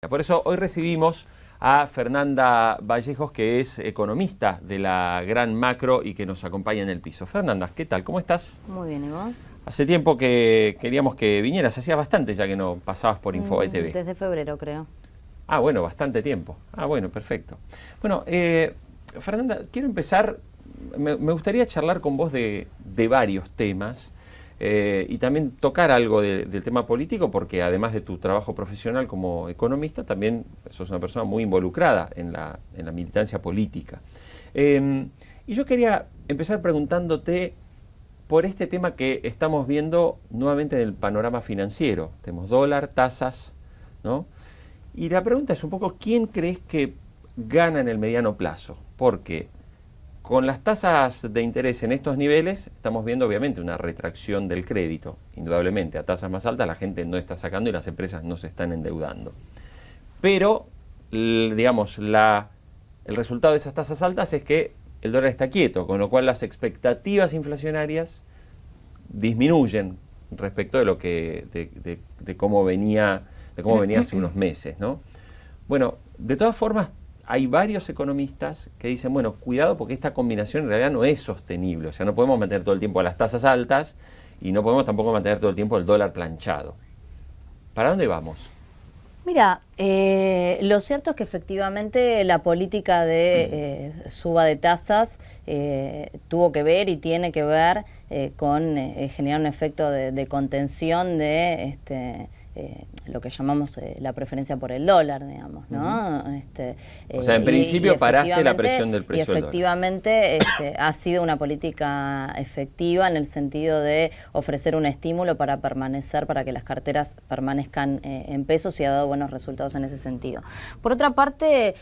Por eso hoy recibimos a Fernanda Vallejos, que es economista de la Gran Macro y que nos acompaña en el piso. Fernanda, ¿qué tal? ¿Cómo estás? Muy bien, ¿y vos? Hace tiempo que queríamos que vinieras, hacía bastante ya que no pasabas por Infobae TV. Desde febrero, creo. Ah, bueno, bastante tiempo. Ah, bueno, perfecto. Bueno, Fernanda, quiero empezar, me gustaría charlar con vos de varios temas y también tocar algo del tema político, porque además de tu trabajo profesional como economista, también sos una persona muy involucrada en la militancia política. Y yo quería empezar preguntándote por este tema que estamos viendo nuevamente en el panorama financiero. Tenemos dólar, tasas, ¿no? Y la pregunta es un poco, ¿quién crees que gana en el mediano plazo? Porque con las tasas de interés en estos niveles estamos viendo obviamente una retracción del crédito. Indudablemente, a tasas más altas la gente no está sacando y las empresas no se están endeudando. Pero, digamos, el resultado de esas tasas altas es que el dólar está quieto, con lo cual las expectativas inflacionarias disminuyen respecto de lo que de cómo venía hace unos meses, ¿no? Bueno, de todas formas, hay varios economistas que dicen, bueno, cuidado porque esta combinación en realidad no es sostenible. O sea, no podemos mantener todo el tiempo las tasas altas y no podemos tampoco mantener todo el tiempo el dólar planchado. ¿Para dónde vamos? Mira, lo cierto es que efectivamente la política de suba de tasas tuvo que ver y tiene que ver con generar un efecto de contención de lo que llamamos la preferencia por el dólar, digamos, ¿no? O sea, en principio paraste la presión del precio del dólar. Y efectivamente ha sido una política efectiva en el sentido de ofrecer un estímulo para permanecer, para que las carteras permanezcan en pesos y ha dado buenos resultados en ese sentido. Por otra parte,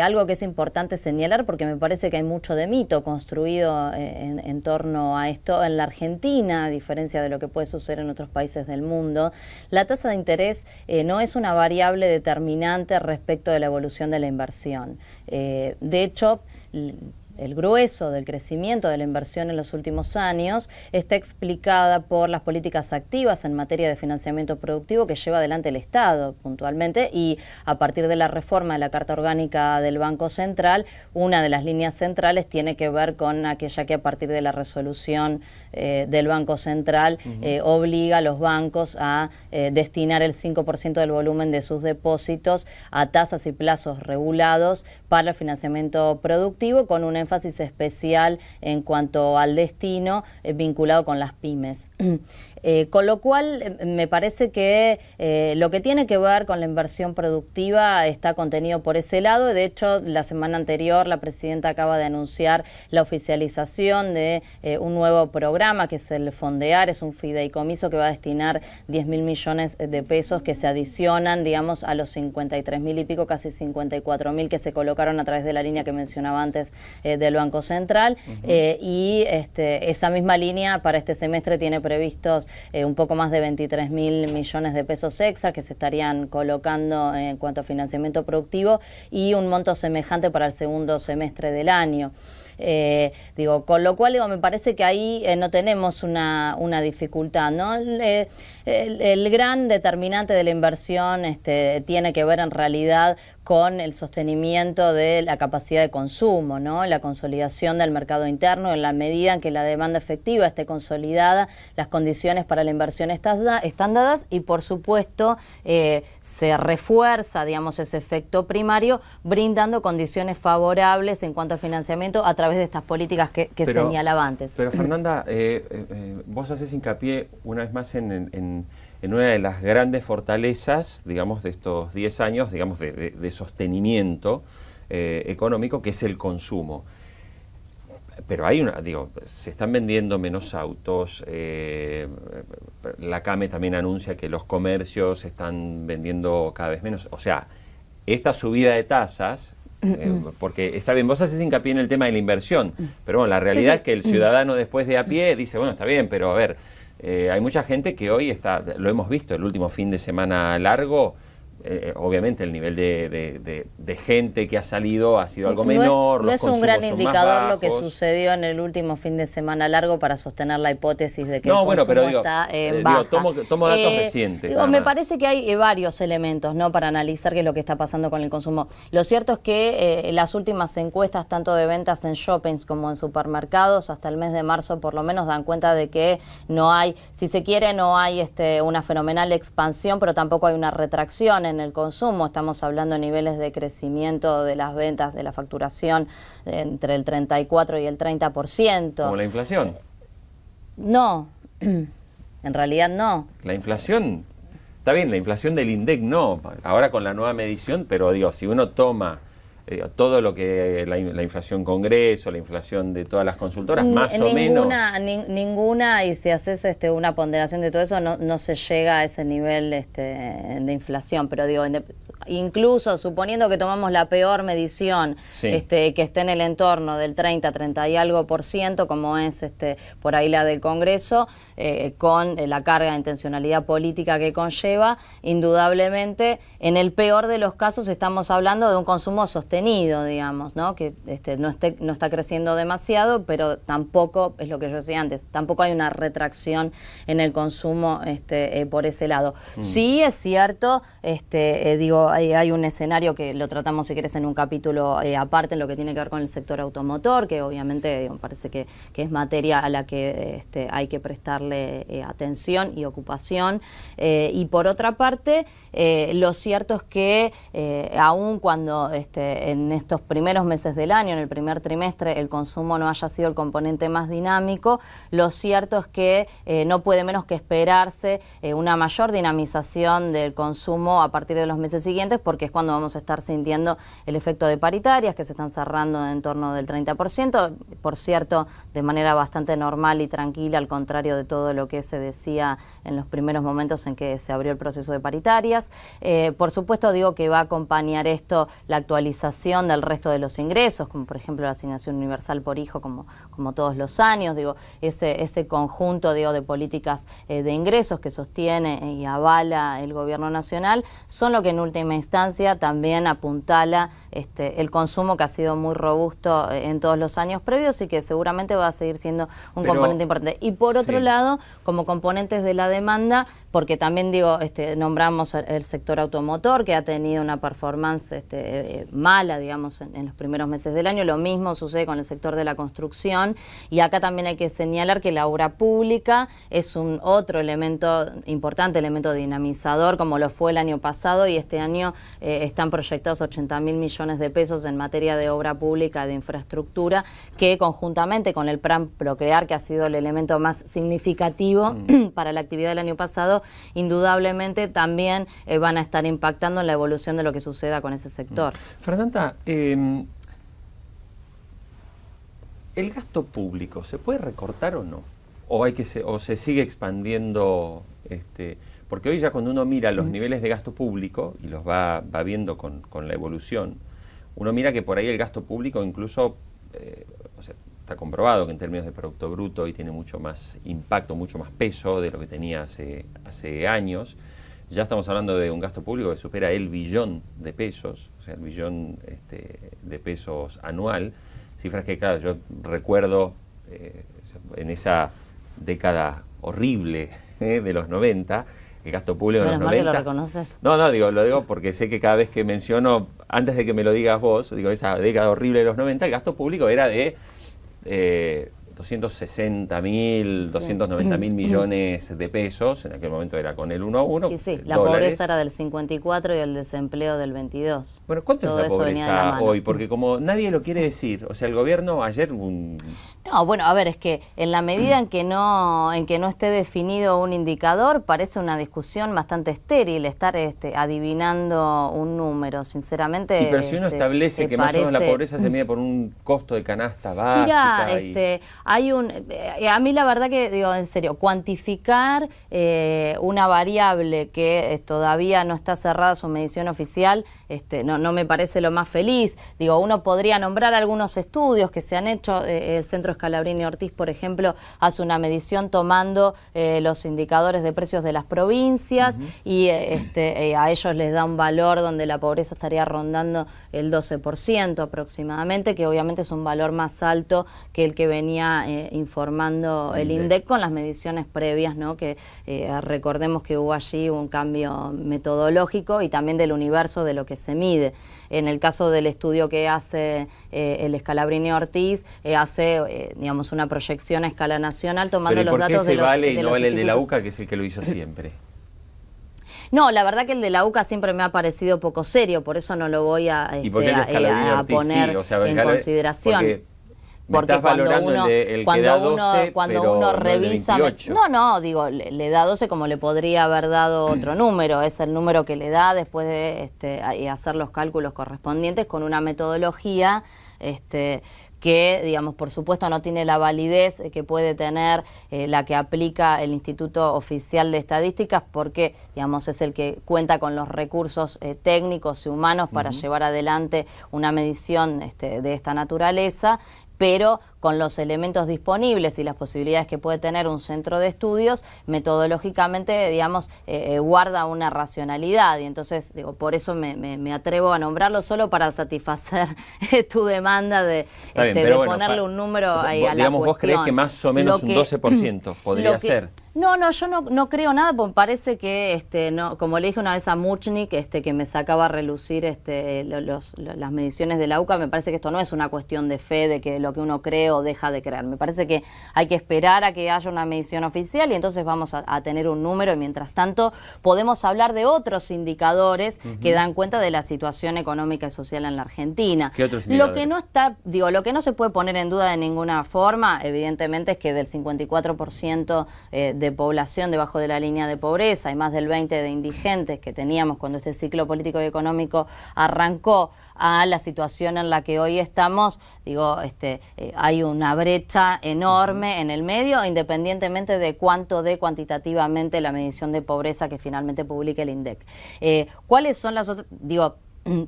algo que es importante señalar, porque me parece que hay mucho de mito construido en torno a esto en la Argentina, a diferencia de lo que puede suceder en otros países del mundo, la tasa de interés no es una variable determinante respecto de la evolución de la inversión. De hecho, el grueso del crecimiento de la inversión en los últimos años está explicada por las políticas activas en materia de financiamiento productivo que lleva adelante el Estado puntualmente, y a partir de la reforma de la Carta Orgánica del Banco Central, una de las líneas centrales tiene que ver con aquella que a partir de la resolución del Banco Central obliga a los bancos a destinar el 5% del volumen de sus depósitos a tasas y plazos regulados para el financiamiento productivo, con un énfasis especial en cuanto al destino vinculado con las pymes. Con lo cual, me parece que lo que tiene que ver con la inversión productiva está contenido por ese lado. De hecho, la semana anterior la presidenta acaba de anunciar la oficialización de un nuevo programa que es el Fondear, es un fideicomiso que va a destinar 10.000 millones de pesos que se adicionan, digamos, a los 53.000 y pico, casi 54.000 que se colocaron a través de la línea que mencionaba antes del Banco Central. Y esa misma línea para este semestre tiene previstos un poco más de 23.000 millones de pesos extra que se estarían colocando en cuanto a financiamiento productivo y un monto semejante para el segundo semestre del año. Con lo cual me parece que ahí no tenemos una dificultad, ¿no? El gran determinante de la inversión tiene que ver en realidad con el sostenimiento de la capacidad de consumo, ¿no? La consolidación del mercado interno. En la medida en que la demanda efectiva esté consolidada, las condiciones para la inversión están dadas y, por supuesto, se refuerza, digamos, ese efecto primario, brindando condiciones favorables en cuanto al financiamiento a través de estas políticas que señalaba antes. Pero Fernanda, vos haces hincapié una vez más en una de las grandes fortalezas, digamos, de estos 10 años, digamos, de sostenimiento económico, que es el consumo. Pero hay se están vendiendo menos autos, la CAME también anuncia que los comercios están vendiendo cada vez menos. O sea, esta subida de tasas, porque está bien, vos haces hincapié en el tema de la inversión, pero bueno, la realidad es que el ciudadano después de a pie dice, bueno, está bien, pero a ver, hay mucha gente que hoy lo hemos visto el último fin de semana largo, obviamente el nivel de gente que ha salido ha sido algo menor. No es un gran indicador lo que sucedió en el último fin de semana largo para sostener la hipótesis de que el consumo está en baja. Tomo datos recientes. Me parece que hay varios elementos, ¿no?, para analizar qué es lo que está pasando con el consumo. Lo cierto es que las últimas encuestas, tanto de ventas en shoppings como en supermercados, hasta el mes de marzo por lo menos dan cuenta de que no hay, si se quiere, no hay una fenomenal expansión, pero tampoco hay una retracción en el consumo. Estamos hablando de niveles de crecimiento de las ventas, de la facturación, entre el 34 y el 30%. ¿Como la inflación? No, en realidad no. La inflación, está bien, la inflación del INDEC no, ahora con la nueva medición, pero digo, si uno toma todo lo que la inflación Congreso, la inflación de todas las consultoras, más o menos. Ninguna, y si haces una ponderación de todo eso, no se llega a ese nivel de inflación. Pero digo, incluso suponiendo que tomamos la peor medición, sí, que esté en el entorno del 30 y algo %, como es por ahí la del Congreso, con la carga de intencionalidad política que conlleva, indudablemente, en el peor de los casos estamos hablando de un consumo sostenido, digamos, ¿no? Que no está creciendo demasiado, pero tampoco, es lo que yo decía antes, tampoco hay una retracción en el consumo por ese lado. Sí es cierto, digo, hay un escenario que lo tratamos, si querés, en un capítulo aparte, en lo que tiene que ver con el sector automotor, que obviamente digo, parece que es materia a la que hay que prestarle atención y ocupación. Y por otra parte, lo cierto es que aún cuando en estos primeros meses del año, en el primer trimestre, el consumo no haya sido el componente más dinámico, lo cierto es que no puede menos que esperarse una mayor dinamización del consumo a partir de los meses siguientes, porque es cuando vamos a estar sintiendo el efecto de paritarias, que se están cerrando en torno del 30%, por cierto, de manera bastante normal y tranquila, al contrario de todo lo que se decía en los primeros momentos en que se abrió el proceso de paritarias. Por supuesto, digo que va a acompañar esto la actualización del resto de los ingresos, como por ejemplo la asignación universal por hijo, como todos los años, digo, ese conjunto, digo, de políticas de ingresos que sostiene y avala el gobierno nacional, son lo que en última instancia también apuntala el consumo, que ha sido muy robusto en todos los años previos y que seguramente va a seguir siendo un componente importante. Y por otro lado, como componentes de la demanda, porque también digo, nombramos el sector automotor, que ha tenido una performance mala, digamos, en los primeros meses del año. Lo mismo sucede con el sector de la construcción, y acá también hay que señalar que la obra pública es un otro elemento importante, elemento dinamizador, como lo fue el año pasado, y este año están proyectados 80.000 millones de pesos en materia de obra pública, de infraestructura, que conjuntamente con el plan Procrear, que ha sido el elemento más significativo para la actividad del año pasado, indudablemente también van a estar impactando en la evolución de lo que suceda con ese sector. Fernanda, ¿el gasto público se puede recortar o no? ¿O se sigue expandiendo? Porque hoy ya cuando uno mira los niveles de gasto público y los va viendo con la evolución, uno mira que por ahí el gasto público incluso, está comprobado que en términos de Producto Bruto hoy tiene mucho más impacto, mucho más peso de lo que tenía hace años. Ya estamos hablando de un gasto público que supera el billón de pesos, o sea, el billón de pesos anual. Cifras que, claro, yo recuerdo en esa década horrible de los 90, el gasto público en los 90... ¿Lo reconoces? No, lo digo porque sé que cada vez que menciono, antes de que me lo digas vos, digo, esa década horrible de los 90, el gasto público era de 260.000, 290.000 millones de pesos, en aquel momento era con el 1 a 1. Y sí, la pobreza era del 54 y el desempleo del 22. Bueno, ¿cuánto es la pobreza hoy? Porque como nadie lo quiere decir, o sea, el gobierno ayer... No, bueno, a ver, es que en la medida en que no esté definido un indicador, parece una discusión bastante estéril estar adivinando un número, sinceramente. Pero si uno establece que más o menos la pobreza se mide por un costo de canasta básica... Mira, a mí la verdad que, digo, en serio, cuantificar una variable que todavía no está cerrada su medición oficial, no me parece lo más feliz. Digo, uno podría nombrar algunos estudios que se han hecho, el Centro Centro Scalabrini Ortiz, por ejemplo, hace una medición tomando los indicadores de precios de las provincias y a ellos les da un valor donde la pobreza estaría rondando el 12% aproximadamente, que obviamente es un valor más alto que el que venía informando el INDEC con las mediciones previas, ¿no? Que recordemos que hubo allí un cambio metodológico y también del universo de lo que se mide. En el caso del estudio que hace el Scalabrini Ortiz, hace digamos una proyección a escala nacional tomando los datos de los... ¿Pero por qué se vale y no vale el de la UCA, que es el que lo hizo siempre? No, la verdad que el de la UCA siempre me ha parecido poco serio, por eso no lo voy a poner sí, o sea, en consideración. Porque cuando uno revisa, digo, le da 12 como le podría haber dado otro número, es el número que le da después de hacer los cálculos correspondientes con una metodología que, digamos, por supuesto no tiene la validez que puede tener la que aplica el Instituto Oficial de Estadísticas, porque, digamos, es el que cuenta con los recursos técnicos y humanos para llevar adelante una medición de esta naturaleza, pero con los elementos disponibles y las posibilidades que puede tener un centro de estudios, metodológicamente, digamos, guarda una racionalidad. Y entonces, digo, por eso me atrevo a nombrarlo, solo para satisfacer tu demanda de ponerle un número ahí a la digamos, cuestión. ¿Vos creés que más o menos un 12% podría ser? No, yo no creo nada, porque parece que, como le dije una vez a Muchnik, que me sacaba a relucir las mediciones de la UCA, me parece que esto no es una cuestión de fe, de que lo que uno cree o deja de creer. Me parece que hay que esperar a que haya una medición oficial y entonces vamos a tener un número y mientras tanto podemos hablar de otros indicadores que dan cuenta de la situación económica y social en la Argentina. ¿Qué otros indicadores? Lo que no se puede poner en duda de ninguna forma, evidentemente, es que del 54% de población debajo de la línea de pobreza y más del 20% de indigentes que teníamos cuando este ciclo político y económico arrancó a la situación en la que hoy estamos, digo, hay una brecha enorme en el medio, independientemente de cuánto dé cuantitativamente la medición de pobreza que finalmente publique el INDEC. ¿Cuáles son las otras? Digo,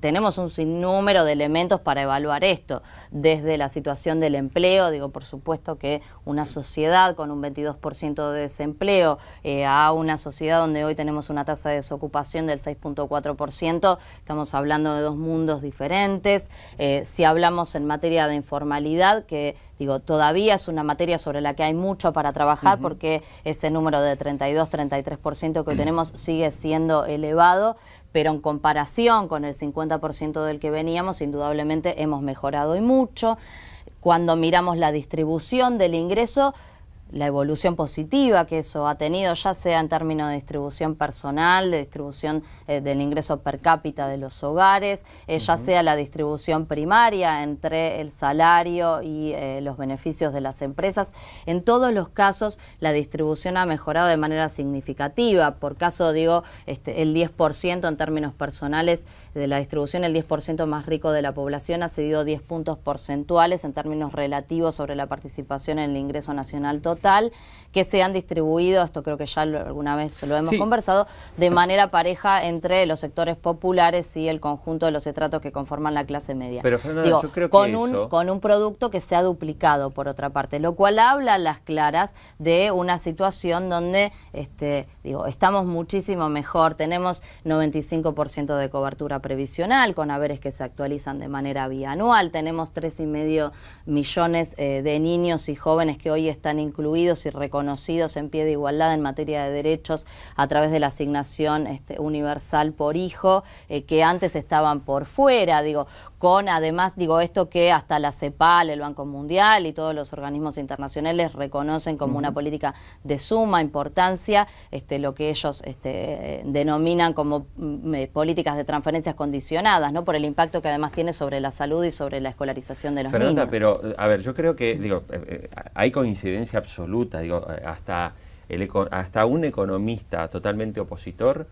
tenemos un sinnúmero de elementos para evaluar esto, desde la situación del empleo, digo, por supuesto que una sociedad con un 22% de desempleo a una sociedad donde hoy tenemos una tasa de desocupación del 6.4%, estamos hablando de dos mundos diferentes. Si hablamos en materia de informalidad, que digo, todavía es una materia sobre la que hay mucho para trabajar porque ese número de 32-33% que hoy tenemos sigue siendo elevado, pero en comparación con el 50% del que veníamos, indudablemente hemos mejorado y mucho. Cuando miramos la distribución del ingreso, la evolución positiva que eso ha tenido, ya sea en términos de distribución personal, de distribución del ingreso per cápita de los hogares, ya sea la distribución primaria entre el salario y los beneficios de las empresas. En todos los casos la distribución ha mejorado de manera significativa. Por caso, digo, el 10% en términos personales de la distribución, el 10% más rico de la población ha cedido 10 puntos porcentuales en términos relativos sobre la participación en el ingreso nacional total, que se han distribuido, esto creo que ya alguna vez lo hemos conversado, de manera pareja entre los sectores populares y el conjunto de los estratos que conforman la clase media. Pero Fernanda, yo creo que con un producto que se ha duplicado, por otra parte, lo cual habla a las claras de una situación donde estamos muchísimo mejor, tenemos 95% de cobertura previsional, con haberes que se actualizan de manera bianual, tenemos 3,5 millones de niños y jóvenes que hoy están incluidos y reconocidos en pie de igualdad en materia de derechos a través de la asignación universal por hijo, que antes estaban por fuera, digo, con además, digo, esto que hasta la CEPAL, el Banco Mundial y todos los organismos internacionales reconocen como una política de suma importancia, lo que ellos denominan como políticas de transferencias condicionadas, ¿no? Por el impacto que además tiene sobre la salud y sobre la escolarización de los niños. Fernanda, pero a ver, yo creo que, digo, hay coincidencia absoluta, digo, hasta un economista totalmente opositor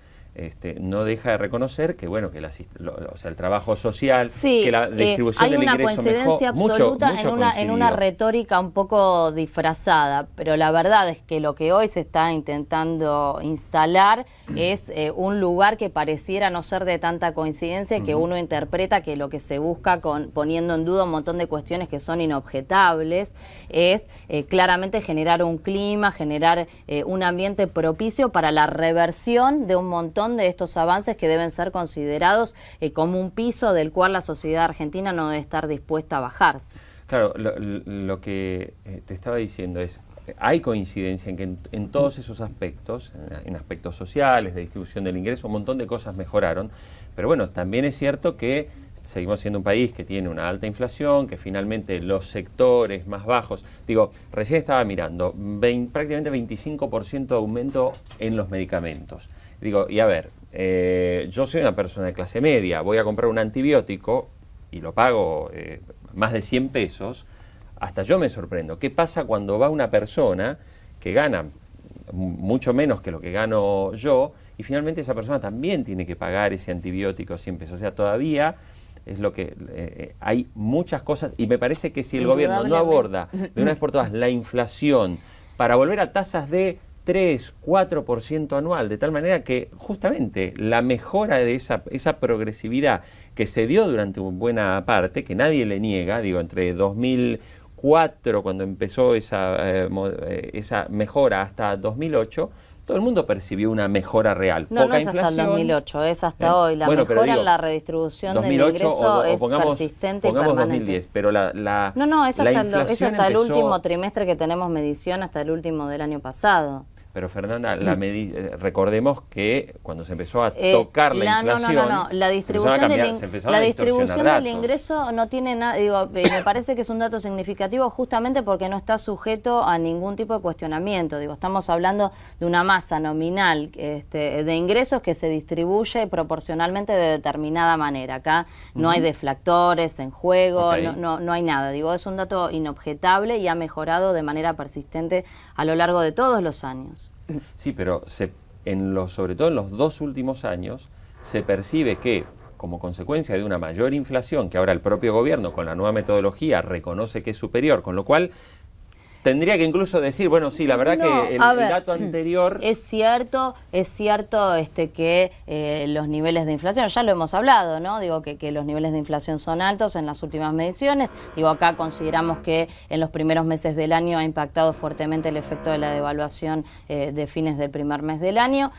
no deja de reconocer que, bueno, que o sea, el trabajo social, sí, que la distribución del ingreso hay una coincidencia absoluta en una retórica un poco disfrazada, pero la verdad es que lo que hoy se está intentando instalar es un lugar que pareciera no ser de tanta coincidencia, que uno interpreta que lo que se busca poniendo en duda un montón de cuestiones que son inobjetables es claramente generar un clima, generar un ambiente propicio para la reversión de un montón de estos avances que deben ser considerados como un piso del cual la sociedad argentina no debe estar dispuesta a bajarse. Claro, lo que te estaba diciendo es, hay coincidencia en que en todos esos aspectos, en aspectos sociales, de distribución del ingreso, un montón de cosas mejoraron, pero bueno, también es cierto que seguimos siendo un país que tiene una alta inflación, que finalmente los sectores más bajos, digo, recién estaba mirando, prácticamente 25% de aumento en los medicamentos. Digo, y a ver, yo soy una persona de clase media, voy a comprar un antibiótico y lo pago más de 100 pesos, hasta yo me sorprendo. ¿Qué pasa cuando va una persona que gana mucho menos que lo que gano yo y finalmente esa persona también tiene que pagar ese antibiótico 100 pesos? O sea, todavía es lo que hay muchas cosas y me parece que si el gobierno no aborda de una vez por todas la inflación para volver a tasas de 3, 4% anual, de tal manera que justamente la mejora de esa progresividad que se dio durante una buena parte, que nadie le niega, digo, entre 2004, cuando empezó esa mejora, hasta 2008, todo el mundo percibió una mejora real. No, poca no es inflación, hasta el 2008, es hasta hoy. La mejora en la redistribución 2008 del ingreso es pongamos, persistente y pongamos permanente. 2010, pero No, es hasta el empezó, último trimestre que tenemos medición, hasta el último del año pasado. Pero Fernanda, recordemos que cuando se empezó a tocar la inflación, la distribución del ingreso no tiene nada, digo, me parece que es un dato significativo justamente porque no está sujeto a ningún tipo de cuestionamiento. Digo, estamos hablando de una masa nominal de ingresos que se distribuye proporcionalmente de determinada manera. Acá no hay deflactores en juego, no hay nada. Digo, es un dato inobjetable y ha mejorado de manera persistente a lo largo de todos los años. Sí, pero sobre todo en los 2 últimos años se percibe que como consecuencia de una mayor inflación, que ahora el propio gobierno con la nueva metodología reconoce que es superior, con lo cual tendría que incluso decir, bueno, sí, la verdad que el dato anterior... Es cierto que los niveles de inflación, ya lo hemos hablado, ¿no? Digo que los niveles de inflación son altos en las últimas mediciones. Digo, acá consideramos que en los primeros meses del año ha impactado fuertemente el efecto de la devaluación de fines del primer mes del año.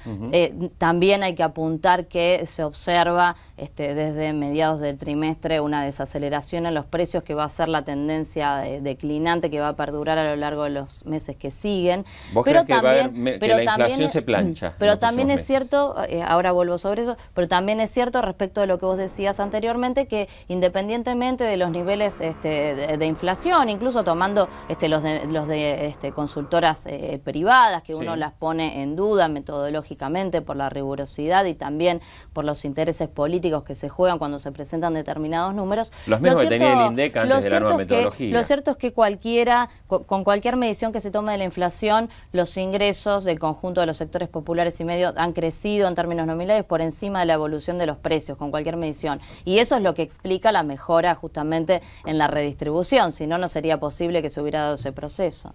También hay que apuntar que se observa desde mediados del trimestre una desaceleración en los precios que va a ser la tendencia declinante que va a perdurar a lo largo de los meses que siguen. ¿Vos crees que la inflación se plancha? Pero también es cierto, ahora vuelvo sobre eso, pero también es cierto respecto de lo que vos decías anteriormente, que independientemente de los niveles de inflación, incluso tomando los de consultoras privadas, que uno las pone en duda metodológicamente por la rigurosidad y también por los intereses políticos que se juegan cuando se presentan determinados números. Los mismos que tenía el INDEC antes de la nueva metodología. Lo cierto es que con cualquier medición que se tome de la inflación, los ingresos del conjunto de los sectores populares y medios han crecido en términos nominales por encima de la evolución de los precios, con cualquier medición. Y eso es lo que explica la mejora justamente en la redistribución, si no, no sería posible que se hubiera dado ese proceso.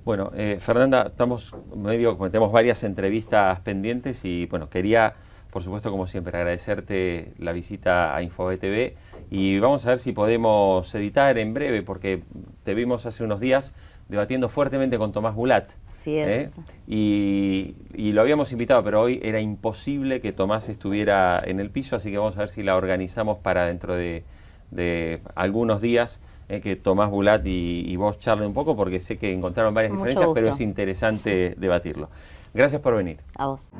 Bueno, Fernanda, tenemos varias entrevistas pendientes y bueno, quería, por supuesto, como siempre, agradecerte la visita a Infobae TV y vamos a ver si podemos editar en breve, porque te vimos hace unos días debatiendo fuertemente con Tomás Bulat. Así es. Y lo habíamos invitado, pero hoy era imposible que Tomás estuviera en el piso, así que vamos a ver si la organizamos para dentro de algunos días, que Tomás Bulat y vos charlen un poco, porque sé que encontraron varias diferencias, pero es interesante debatirlo. Gracias por venir. A vos.